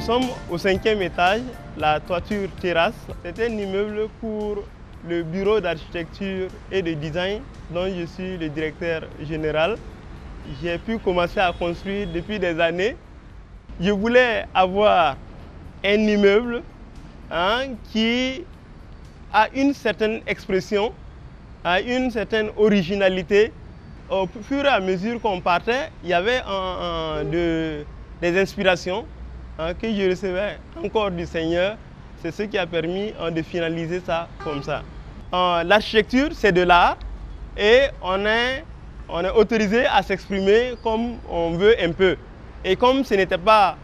Nous sommes au 5e étage, la toiture terrasse. C'est un immeuble pour le bureau d'architecture et de design dont je suis le directeur général. J'ai pu commencer à construire depuis des années. Je voulais avoir un immeuble qui a une certaine expression, a une certaine originalité. Au fur et à mesure qu'on partait, il y avait des inspirations que je recevais encore du Seigneur. C'est ce qui a permis de finaliser ça comme ça. L'architecture, c'est de l'art et on est autorisé à s'exprimer comme on veut un peu. Et comme ce n'était pas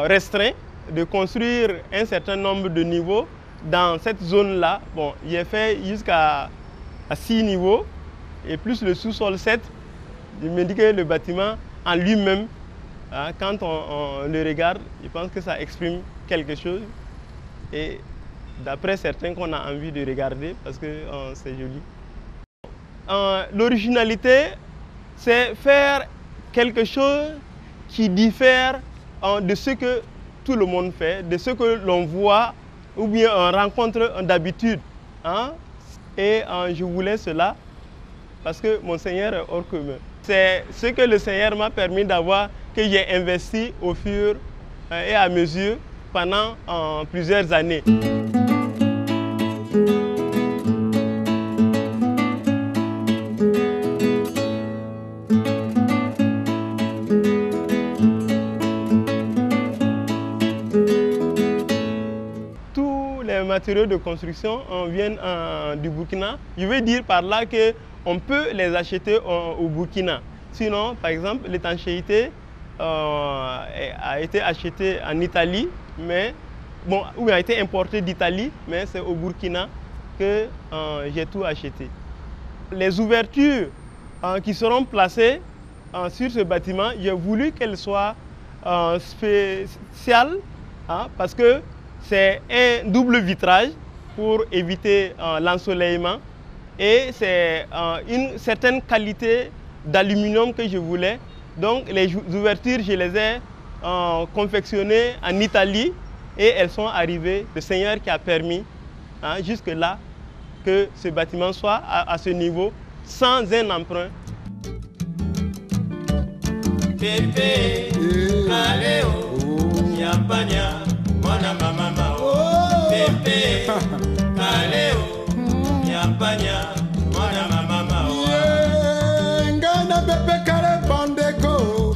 restreint de construire un certain nombre de niveaux dans cette zone-là, bon, j'ai fait jusqu'à 6 niveaux et plus le sous-sol 7. Je me dis que le bâtiment en lui-même, quand on le regarde, je pense que ça exprime quelque chose. Et d'après certains qu'on a envie de regarder parce que c'est joli. L'originalité, c'est faire quelque chose qui diffère de ce que tout le monde fait, de ce que l'on voit ou bien on rencontre d'habitude. Et je voulais cela parce que mon Seigneur est hors commun. C'est ce que le Seigneur m'a permis d'avoir, que j'ai investi au fur et à mesure pendant plusieurs années. Tous les matériaux de construction viennent du Burkina. Je veux dire par là qu'on peut les acheter au Burkina. Sinon, par exemple, l'étanchéité a été achetée en Italie, ou a été importée d'Italie, mais c'est au Burkina que j'ai tout acheté. Les ouvertures qui seront placées sur ce bâtiment, j'ai voulu qu'elles soient spéciales parce que c'est un double vitrage pour éviter l'ensoleillement et c'est une certaine qualité d'aluminium que je voulais. Donc les ouvertures, je les ai confectionnées en Italie et elles sont arrivées. Le Seigneur qui a permis jusque-là que ce bâtiment soit à ce niveau sans un emprunt. Pepe, Kaleo, Nyampanya, Mwana Mama, Pepe, Kaleo, Nyampanya, Mwana Mama, Ngana Pepe Kale Bandeko,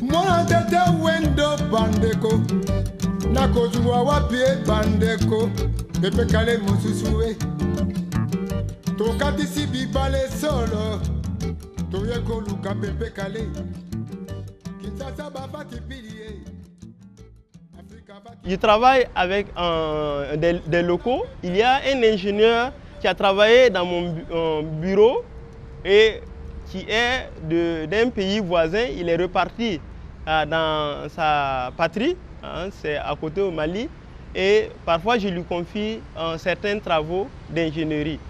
Mwana Tete Wendo Bandeko, Nakozua Wapie Bandeko, Pepe Kale Mususue, Tokatisi Bibale Solo, Toyeko Luka Pepe Kale. Je travaille avec des locaux. Il y a un ingénieur qui a travaillé dans mon bureau et qui est d'un pays voisin. Il est reparti dans sa patrie, c'est à côté au Mali. Et parfois, je lui confie certains travaux d'ingénierie.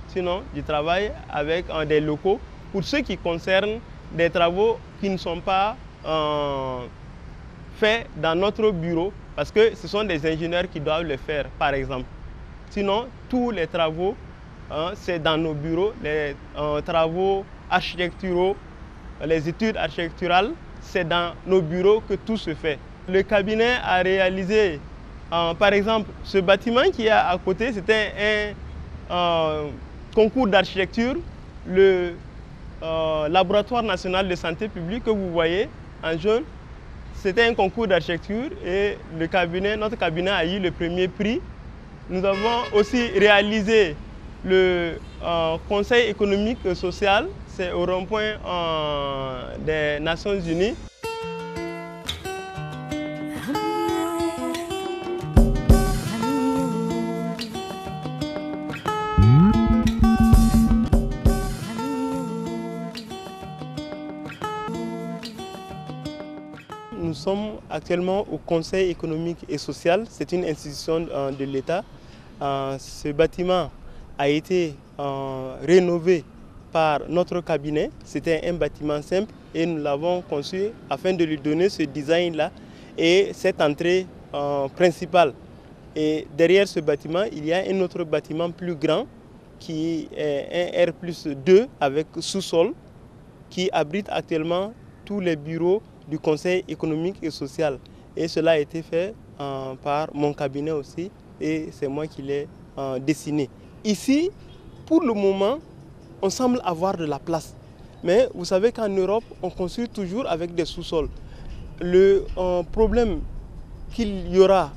Sinon, je travaille avec des locaux pour ce qui concerne des travaux qui ne sont pas faits dans notre bureau parce que ce sont des ingénieurs qui doivent le faire, par exemple. Sinon, tous les travaux, c'est dans nos bureaux, les travaux architecturaux, les études architecturales, c'est dans nos bureaux que tout se fait. Le cabinet a réalisé, par exemple, ce bâtiment qui est à côté, c'était un concours d'architecture, le laboratoire national de santé publique que vous voyez en jaune, c'était un concours d'architecture et notre cabinet a eu le premier prix. Nous avons aussi réalisé le Conseil économique et social, c'est au rond-point des Nations Unies. Nous sommes actuellement au Conseil économique et social, c'est une institution de l'État. Ce bâtiment a été rénové par notre cabinet. C'était un bâtiment simple et nous l'avons conçu afin de lui donner ce design-là et cette entrée principale. Et derrière ce bâtiment, il y a un autre bâtiment plus grand qui est un R+2 avec sous-sol qui abrite actuellement tous les bureaux du Conseil économique et social. Et cela a été fait par mon cabinet aussi et c'est moi qui l'ai dessiné. Ici, pour le moment, on semble avoir de la place. Mais vous savez qu'en Europe, on construit toujours avec des sous-sols. Le problème qu'il y aura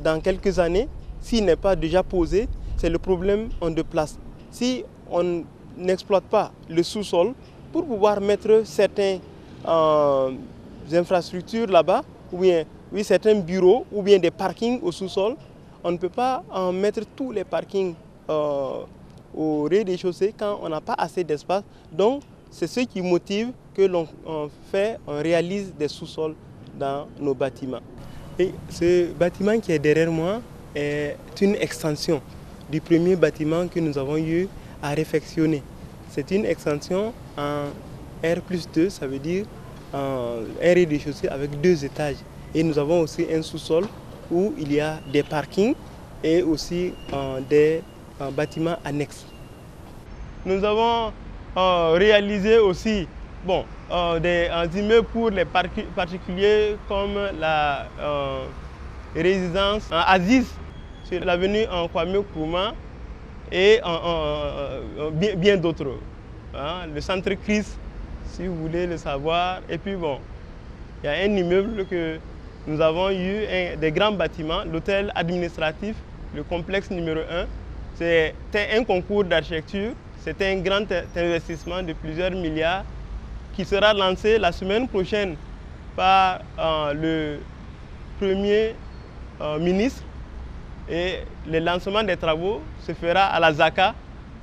dans quelques années, s'il n'est pas déjà posé, c'est le problème de place. Si on n'exploite pas le sous-sol pour pouvoir mettre certaines infrastructures là-bas, ou bien certains bureaux, ou bien des parkings au sous-sol, on ne peut pas mettre tous les parkings au rez-de-chaussée quand on n'a pas assez d'espace. Donc, c'est ce qui motive que l'on réalise des sous-sols dans nos bâtiments. Et ce bâtiment qui est derrière moi est une extension du premier bâtiment que nous avons eu à réfectionner. C'est une extension en R+2, ça veut dire un rez-de-chaussée avec 2 étages. Et nous avons aussi un sous-sol où il y a des parkings et aussi des bâtiments annexes. Nous avons réalisé aussi des immeubles pour les particuliers comme la résidence Aziz sur l'avenue Kwame Nkrumah et bien d'autres. Le centre Chris, si vous voulez le savoir. Et puis il y a un immeuble que nous avons eu, des grands bâtiments, l'hôtel administratif, le complexe numéro 1. C'était un concours d'architecture, c'était un grand investissement de plusieurs milliards qui sera lancé la semaine prochaine par le Premier ministre. Et le lancement des travaux se fera à la Zaka.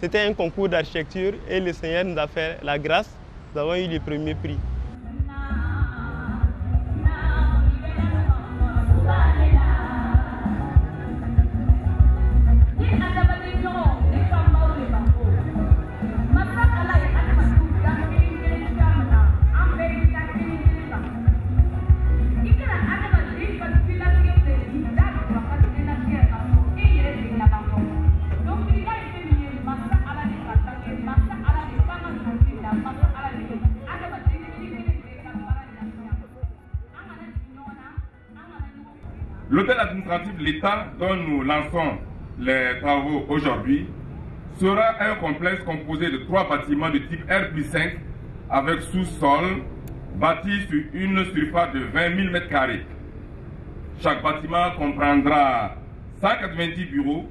C'était un concours d'architecture et le Seigneur nous a fait la grâce. Nous avons eu le premier prix. L'hôtel administratif de l'État dont nous lançons les travaux aujourd'hui sera un complexe composé de 3 bâtiments de type R+5 avec sous-sol bâti sur une surface de 20 000 m². Chaque bâtiment comprendra 190 bureaux,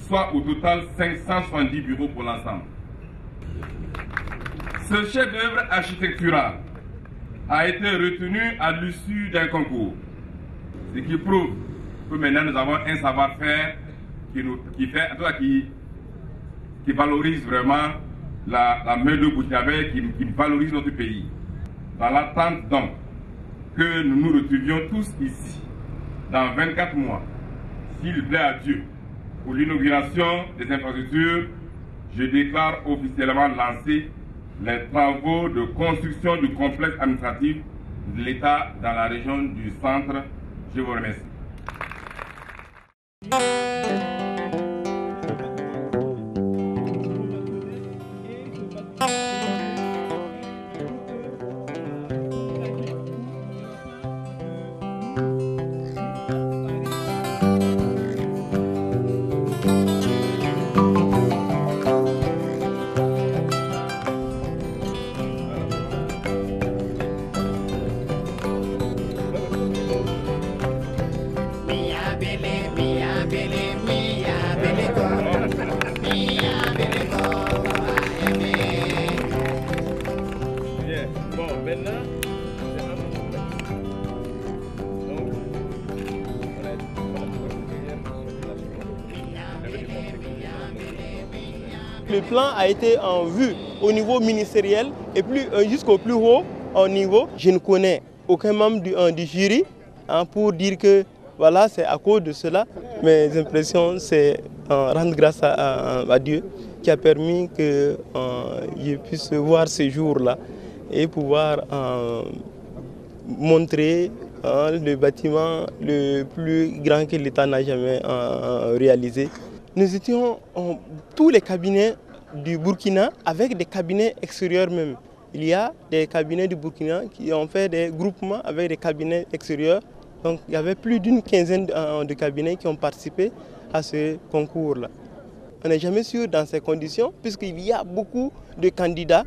soit au total 570 bureaux pour l'ensemble. Ce chef-d'œuvre architectural a été retenu à l'issue d'un concours. Ce qui prouve que maintenant nous avons un savoir-faire qui valorise vraiment la main-d'œuvre burkinabé, qui valorise notre pays. Dans l'attente donc que nous nous retrouvions tous ici, dans 24 mois, s'il plaît à Dieu, pour l'inauguration des infrastructures, je déclare officiellement lancer les travaux de construction du complexe administratif de l'État dans la région du centre. Je vous remercie. Le plan a été en vue au niveau ministériel et jusqu'au plus haut niveau. Je ne connais aucun membre du jury pour dire que voilà, c'est à cause de cela. Mes impressions, c'est rendre grâce à Dieu qui a permis que je puisse voir ce jour-là et pouvoir montrer le bâtiment le plus grand que l'État n'a jamais réalisé. Nous étions tous les cabinets du Burkina avec des cabinets extérieurs même. Il y a des cabinets du Burkina qui ont fait des groupements avec des cabinets extérieurs. Donc il y avait plus d'une quinzaine de cabinets qui ont participé à ce concours-là. On n'est jamais sûr dans ces conditions puisqu'il y a beaucoup de candidats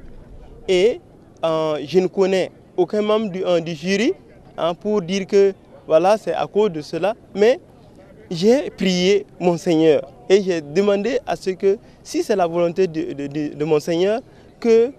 et je ne connais aucun membre du jury pour dire que voilà, c'est à cause de cela. Mais j'ai prié mon Seigneur et j'ai demandé à ce que, si c'est la volonté de mon Seigneur, que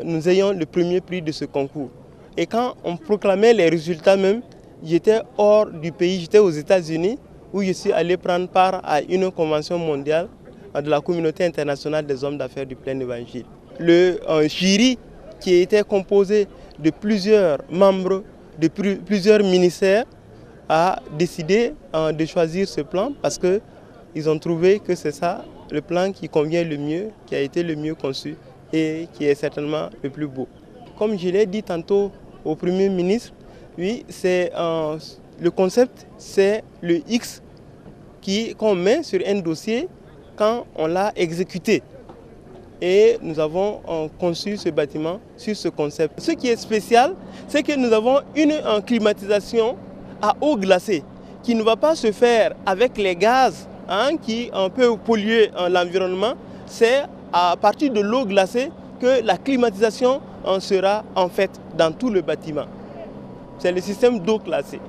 nous ayons le premier prix de ce concours. Et quand on proclamait les résultats même, j'étais hors du pays, j'étais aux États-Unis où je suis allé prendre part à une convention mondiale de la communauté internationale des hommes d'affaires du plein évangile. Le jury qui était composé de plusieurs membres de plusieurs ministères a décidé de choisir ce plan parce qu'ils ont trouvé que c'est ça le plan qui convient le mieux, qui a été le mieux conçu et qui est certainement le plus beau. Comme je l'ai dit tantôt au Premier ministre, oui, le concept, c'est le X qu'on met sur un dossier quand on l'a exécuté. Et nous avons conçu ce bâtiment sur ce concept. Ce qui est spécial, c'est que nous avons une climatisation à eau glacée qui ne va pas se faire avec les gaz qui peuvent polluer l'environnement. C'est à partir de l'eau glacée que la climatisation sera en fait dans tout le bâtiment. C'est le système d'eau glacée.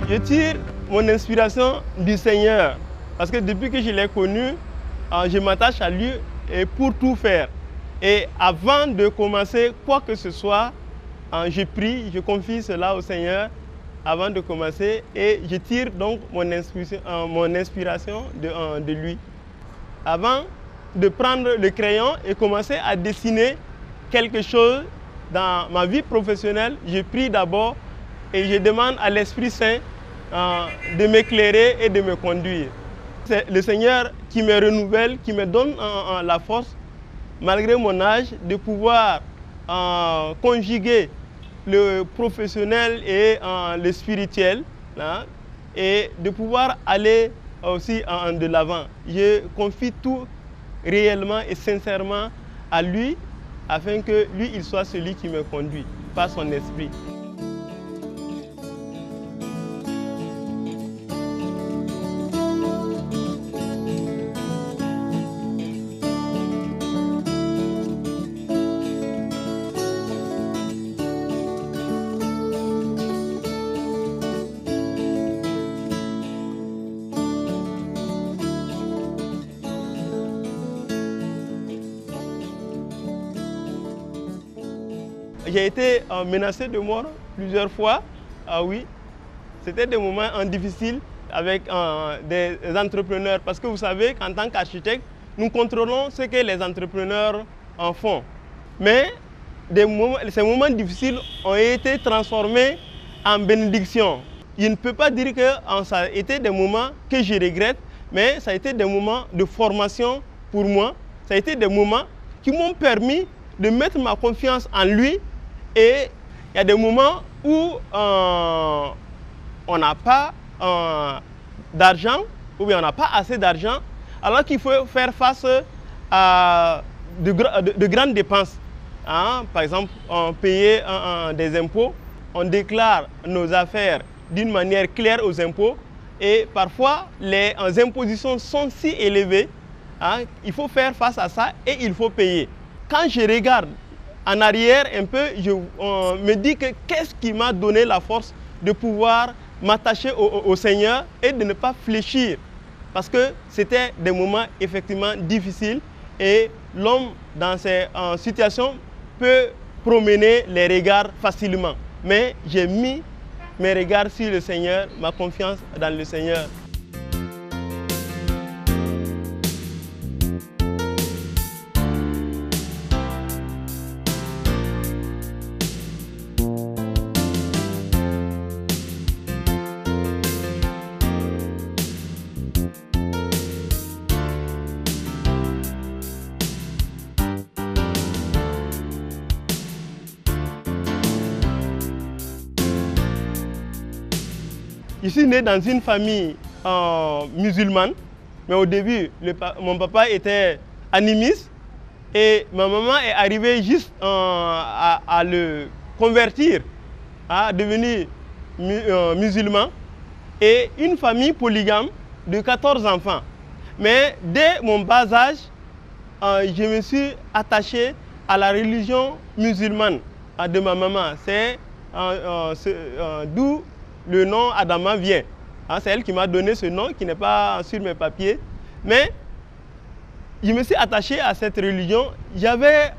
Je tire mon inspiration du Seigneur parce que depuis que je l'ai connu, je m'attache à lui pour tout faire. Et avant de commencer quoi que ce soit, je prie, je confie cela au Seigneur avant de commencer et je tire donc mon inspiration de lui. Avant de prendre le crayon et commencer à dessiner quelque chose dans ma vie professionnelle, je prie d'abord et je demande à l'Esprit Saint de m'éclairer et de me conduire. C'est le Seigneur qui me renouvelle, qui me donne la force, malgré mon âge, de pouvoir conjuguer le professionnel et le spirituel et de pouvoir aller aussi de l'avant. Je confie tout réellement et sincèrement à lui afin que lui, il soit celui qui me conduit par son esprit. J'ai été menacé de mort plusieurs fois, oui. C'était des moments difficiles avec des entrepreneurs parce que vous savez qu'en tant qu'architecte, nous contrôlons ce que les entrepreneurs en font. Mais ces moments difficiles ont été transformés en bénédiction. Je ne peux pas dire que ça a été des moments que je regrette, mais ça a été des moments de formation pour moi. Ça a été des moments qui m'ont permis de mettre ma confiance en lui. Et il y a des moments où on n'a pas d'argent, ou bien on n'a pas assez d'argent, alors qu'il faut faire face à de grandes dépenses. Par exemple, on paye des impôts, on déclare nos affaires d'une manière claire aux impôts, et parfois les impositions sont si élevées, il faut faire face à ça et il faut payer. Quand je regarde en arrière un peu, je me dis que qu'est-ce qui m'a donné la force de pouvoir m'attacher au Seigneur et de ne pas fléchir. Parce que c'était des moments effectivement difficiles et l'homme dans ces situations peut promener les regards facilement. Mais j'ai mis mes regards sur le Seigneur, ma confiance dans le Seigneur. Je suis né dans une famille musulmane, mais au début, mon papa était animiste et ma maman est arrivée juste à le convertir, à devenir musulman, et une famille polygame de 14 enfants. Mais dès mon bas âge, je me suis attaché à la religion musulmane de ma maman. C'est d'où le nom Adama vient. C'est elle qui m'a donné ce nom qui n'est pas sur mes papiers. Mais je me suis attaché à cette religion. J'avais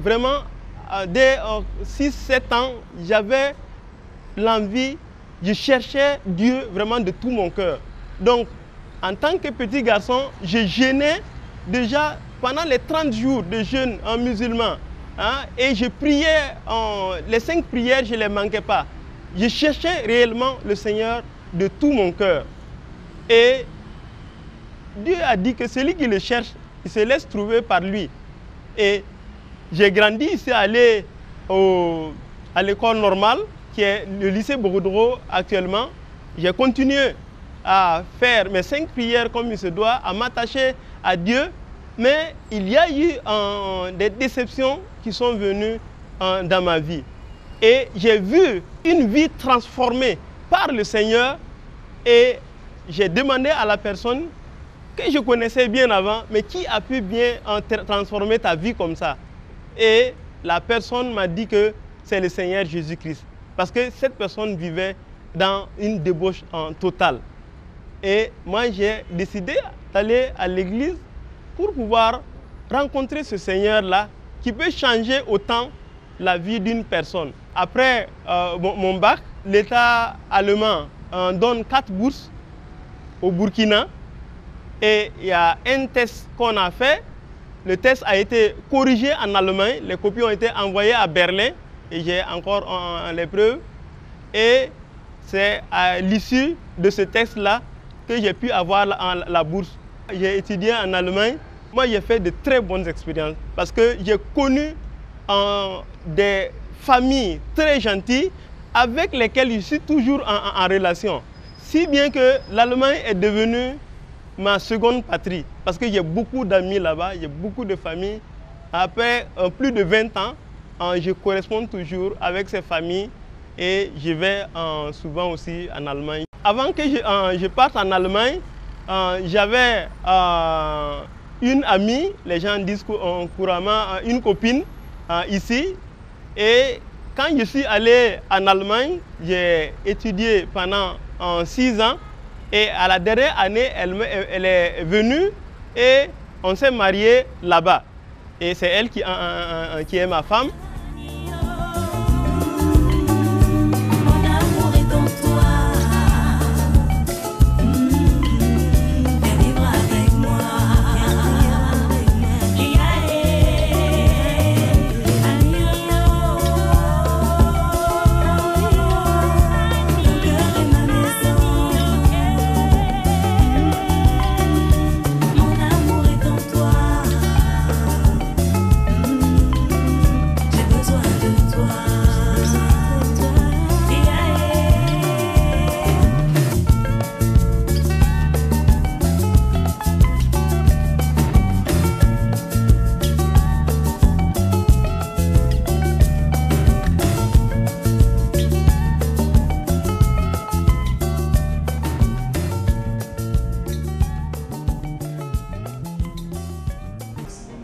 vraiment, dès 6-7 ans, j'avais l'envie, je cherchais Dieu vraiment de tout mon cœur. Donc, en tant que petit garçon, je jeûnais déjà pendant les 30 jours de jeûne en musulman. Et je priais, les 5 prières, je ne les manquais pas. Je cherchais réellement le Seigneur de tout mon cœur. Et Dieu a dit que celui qui le cherche, il se laisse trouver par lui. Et j'ai grandi ici, allé à l'école normale, qui est le lycée Bogodro actuellement. J'ai continué à faire mes 5 prières comme il se doit, à m'attacher à Dieu. Mais il y a eu des déceptions qui sont venues dans ma vie. Et j'ai vu une vie transformée par le Seigneur et j'ai demandé à la personne que je connaissais bien avant, mais qui a pu bien transformer ta vie comme ça. Et la personne m'a dit que c'est le Seigneur Jésus-Christ. Parce que cette personne vivait dans une débauche totale. Et moi, j'ai décidé d'aller à l'église pour pouvoir rencontrer ce Seigneur-là qui peut changer autant la vie d'une personne. Après mon bac, l'État allemand donne 4 bourses au Burkina et il y a un test qu'on a fait. Le test a été corrigé en Allemagne, les copies ont été envoyées à Berlin et j'ai encore les preuves. Et c'est à l'issue de ce test-là que j'ai pu avoir la bourse. J'ai étudié en Allemagne. Moi, j'ai fait de très bonnes expériences parce que j'ai connu des familles très gentilles avec lesquelles je suis toujours en relation. Si bien que l'Allemagne est devenue ma seconde patrie parce que j'ai beaucoup d'amis là-bas, j'ai beaucoup de familles. Après plus de 20 ans, je corresponds toujours avec ces familles et je vais souvent aussi en Allemagne. Avant que je parte en Allemagne, j'avais une amie, les gens disent couramment une copine ici. Et quand je suis allé en Allemagne, j'ai étudié pendant 6 ans. Et à la dernière année, elle est venue et on s'est mariés là-bas. Et c'est elle qui est ma femme.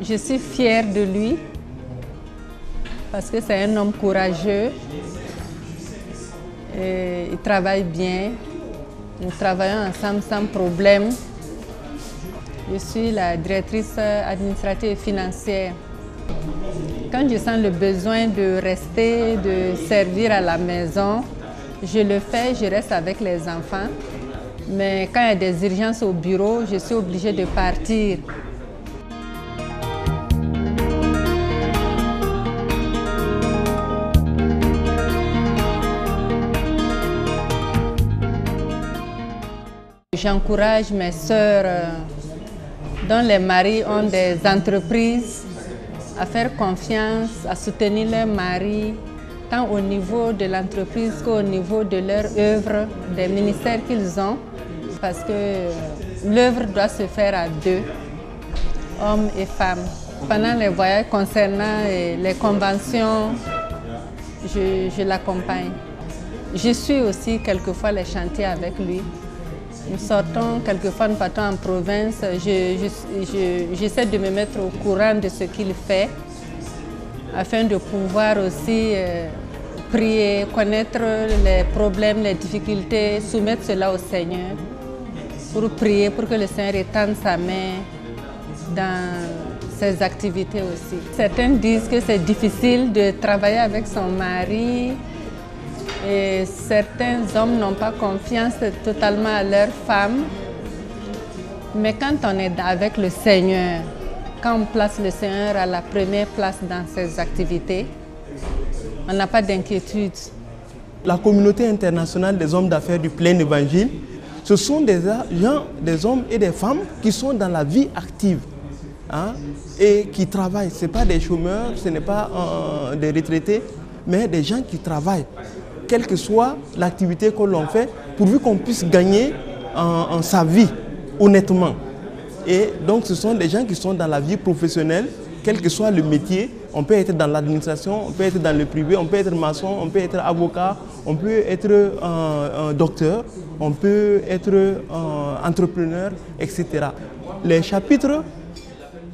Je suis fière de lui parce que c'est un homme courageux. Et il travaille bien. Nous travaillons ensemble sans problème. Je suis la directrice administrative et financière. Quand je sens le besoin de rester, de servir à la maison, Je le fais, je reste avec les enfants. Mais quand il y a des urgences au bureau, je suis obligée de partir. J'encourage mes sœurs dont les maris ont des entreprises à faire confiance, à soutenir leurs maris, tant au niveau de l'entreprise qu'au niveau de leur œuvre, des ministères qu'ils ont, parce que l'œuvre doit se faire à deux, hommes et femmes. Pendant les voyages concernant les conventions, je l'accompagne. Je suis aussi quelquefois les chantiers avec lui. Nous sortons, quelquefois nous partons en province. J'essaie de me mettre au courant de ce qu'il fait afin de pouvoir aussi prier, connaître les problèmes, les difficultés, soumettre cela au Seigneur pour prier, pour que le Seigneur étende sa main dans ses activités aussi. Certains disent que c'est difficile de travailler avec son mari. Et certains hommes n'ont pas confiance totalement à leur femme. Mais quand on est avec le Seigneur, quand on place le Seigneur à la première place dans ses activités, on n'a pas d'inquiétude. La communauté internationale des hommes d'affaires du plein évangile, ce sont des gens, des hommes et des femmes qui sont dans la vie active et qui travaillent. Ce n'est pas des chômeurs, ce n'est pas des retraités, mais des gens qui travaillent. Quelle que soit l'activité que l'on fait, pourvu qu'on puisse gagner en sa vie, honnêtement. Et donc ce sont des gens qui sont dans la vie professionnelle, quel que soit le métier. On peut être dans l'administration, on peut être dans le privé, on peut être maçon, on peut être avocat, on peut être un docteur, on peut être entrepreneur, etc. Les chapitres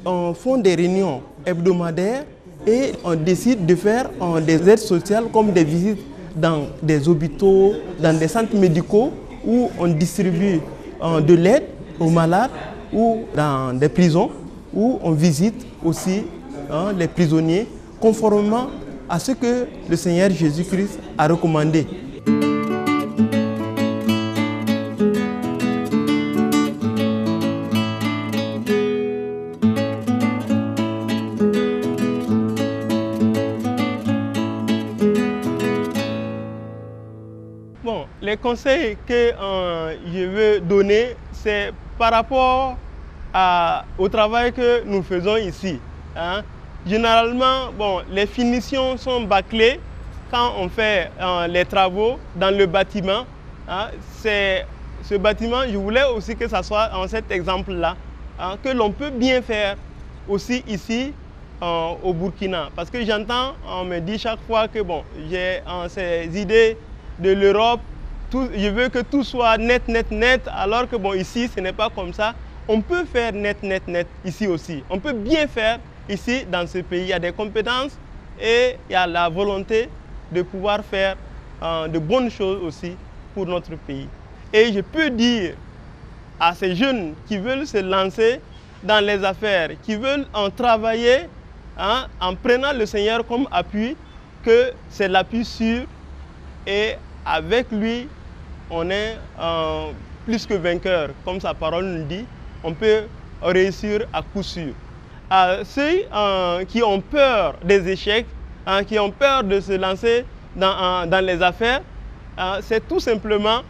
font des réunions hebdomadaires et on décide de faire des aides sociales comme des visites dans des hôpitaux, dans des centres médicaux où on distribue de l'aide aux malades ou dans des prisons où on visite aussi les prisonniers conformément à ce que le Seigneur Jésus-Christ a recommandé. Bon, les conseils que je veux donner, c'est par rapport au travail que nous faisons ici. Généralement, bon, les finitions sont bâclées quand on fait les travaux dans le bâtiment. Ce bâtiment, je voulais aussi que ça soit en cet exemple-là, que l'on peut bien faire aussi ici au Burkina. Parce que j'entends, on me dit chaque fois que bon, j'ai ces idées de l'Europe, je veux que tout soit net, net, net, alors que bon, ici, ce n'est pas comme ça. On peut faire net, net, net ici aussi. On peut bien faire ici, dans ce pays. Il y a des compétences et il y a la volonté de pouvoir faire de bonnes choses aussi pour notre pays. Et je peux dire à ces jeunes qui veulent se lancer dans les affaires, qui veulent en travailler, en prenant le Seigneur comme appui, que c'est l'appui sûr. Et avec lui, on est plus que vainqueur. Comme sa parole nous dit, on peut réussir à coup sûr. Ceux qui ont peur des échecs, qui ont peur de se lancer dans les affaires, c'est tout simplement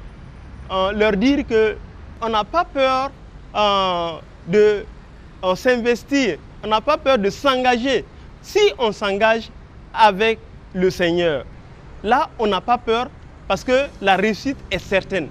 leur dire qu'on n'a pas peur de s'investir, on n'a pas peur de s'engager. Si on s'engage avec le Seigneur, là, on n'a pas peur parce que la réussite est certaine.